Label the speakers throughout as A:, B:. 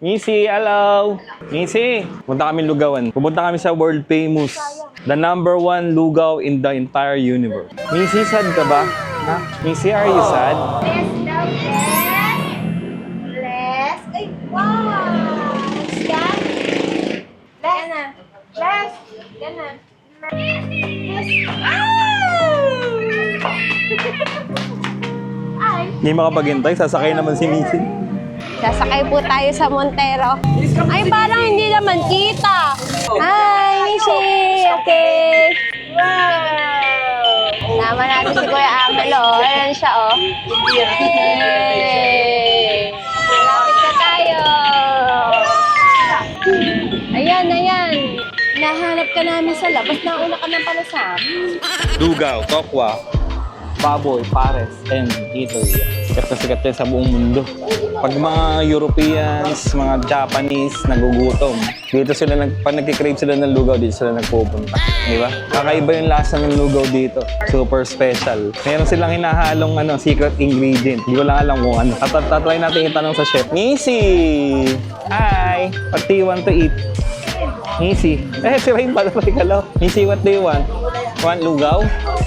A: Missy, hello! Missy, punta kami lugawan. Pupunta kami sa world famous, the #1 lugaw in the entire universe. Missy, sad ka ba? Ha? Missy, are you sad?
B: Bless daw, bless. Bless. Ay, wow! Yan. Bless. Na. Bless. Yan na. Bless. Ay.
A: Hindi makapaghintay, sasakay naman si Missy.
B: Sasakay po tayo sa Montero. Ay, parang hindi naman kita. Hi, Mishi. Okay. Wow! Sama natin si Kuya Amel, oh. Ayan siya, oh. Yay! Malapit na tayo. Ayan, ayan. Nahanap ka namin sa labas. Nauna ka na pala sa amin.
A: Lugaw, tokwa, baboy, pares, and Italy. Sikat na sikat yan sa buong mundo. Pag mga Europeans, mga Japanese, nagugutom, dito sila, pag nagkikrave sila ng lugaw, dito sila nagpupunta. Di ba? Kakaiba yung lasa ng lugaw dito. Super special. Meron silang hinahalong secret ingredient. Hindi ko lang alam kung ano. Tatry natin itanong sa chef. Missy! Hi! What do you want to eat? Missy. Si Rain pala patikalaw. Missy, what do you want? Want lugaw?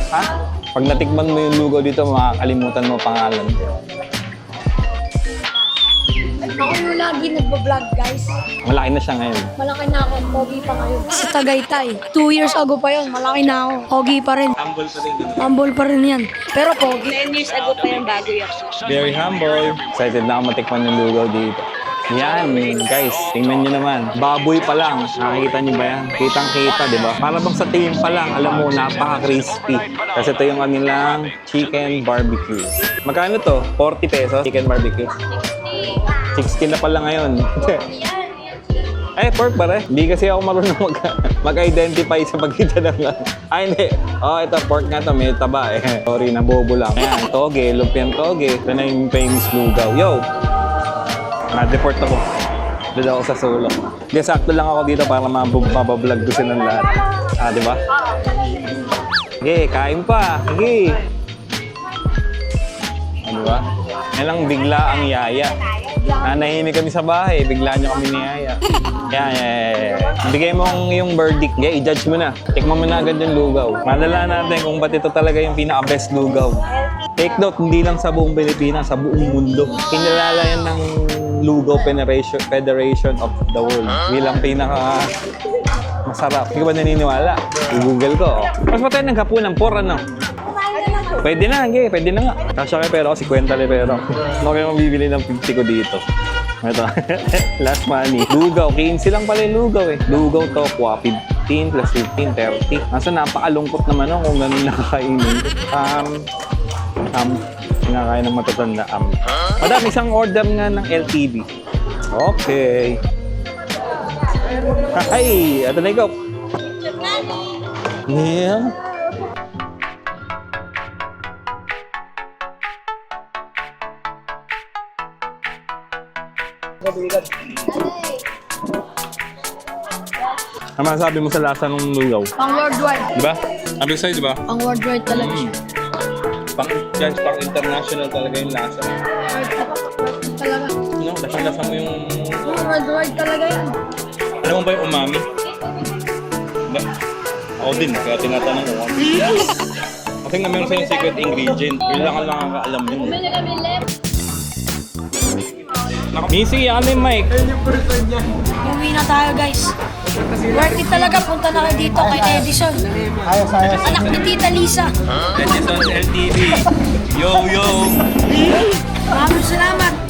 A: Ha? Pag natikman mo yung lugaw dito, makakalimutan mo pangalan.
C: Ako yung lagi nagbablog, guys.
A: Malaki na siya ngayon.
C: Malaki na ako. Pogi pa ngayon. Sa Tagaytay. 2 years ago pa yun. Malaki na ako. Pogi pa rin.
A: Humble pa rin.
C: Humble pa rin yan. Pero pogi.
B: 10 years ago pa yung bago yan.
A: Very humble. Excited na ako matikman yung lugaw dito. Yan, guys. Tingnan nyo naman. Baboy pa lang. Nakikita nyo ba yan? Kitang-kita, di ba? Para bang sa tingin pa lang, alam mo, napaka-crispy. Kasi ito yung kanilang chicken barbecue. Magkano to? 40 pesos? Chicken barbecue? 60 na pala ngayon. Ay, pork ba rin? Hindi kasi ako marunong mag-identify sa pagkita ng... Ay, hindi. Oh, ito, pork nga to. May taba eh. Sorry, nabobo lang. Ayan, toge, lumpiang toge. Ito na yung famous lugaw. Yo! Na-deport ako. Doon ako sa sulok. Hindi, sakto lang ako dito para mabablog ko silang lahat. Ah, di ba? Okay, kain pa. Okay. Ano ba? Yan lang bigla ang yaya. Nahihimik kami sa bahay, bigla nyo kami niyaya. Yan. Bigay mo yung verdict. Okay, i-judge mo na. Tikman mo na agad yung lugaw. Malala natin kung ba't ito talaga yung pinaka-best lugaw. Take note, hindi lang sa buong Pilipinas, sa buong mundo. Kinilala yan ng Lugaw Federation of the World bilang pinaka masarap. Hindi ka ba naniniwala? I-google ko. Mas pa tayo ng hapunan, ano? Pwede na, pwede na nga. Kasya kayo pero kasi kwenta le pero. Ano kayo mabibili ng 50 ko dito? Ito. Last money. Lugaw. 15 lang pala yung lugaw eh. Lugaw tokwa. 15 plus 15, 30. Nasa napakalungkot naman kung ganun nakakainin. Kinakain ng matatanda. Madam, isang order nga ng LTV. Okay. Ay, ito na ikaw. Yeah. Ano masasabi mo sa lasa ng lugaw?
C: Pang worldwide.
A: Diba? Sabi ko sa'yo, diba?
C: Pang worldwide talaga siya.
A: Pang international talaga yung lasa.
C: Talaga.
A: No, lasa mo yung...
C: Worldwide talaga yan.
A: Alam mo ba yung umami? Diba? Ako din, kaya tinatanong ko. Kasi nga meron sa'yo yung secret ingredient. Yun lang ang nakakaalam yun.
C: Bumili kami left.
A: Missy, ano yung mic?
C: Uwi na tayo, guys. Worth it talaga. Punta na kayo dito kay Edison. Anak ni Tita Lisa.
A: Edison LTV. Yo, yo!
C: Maraming salamat.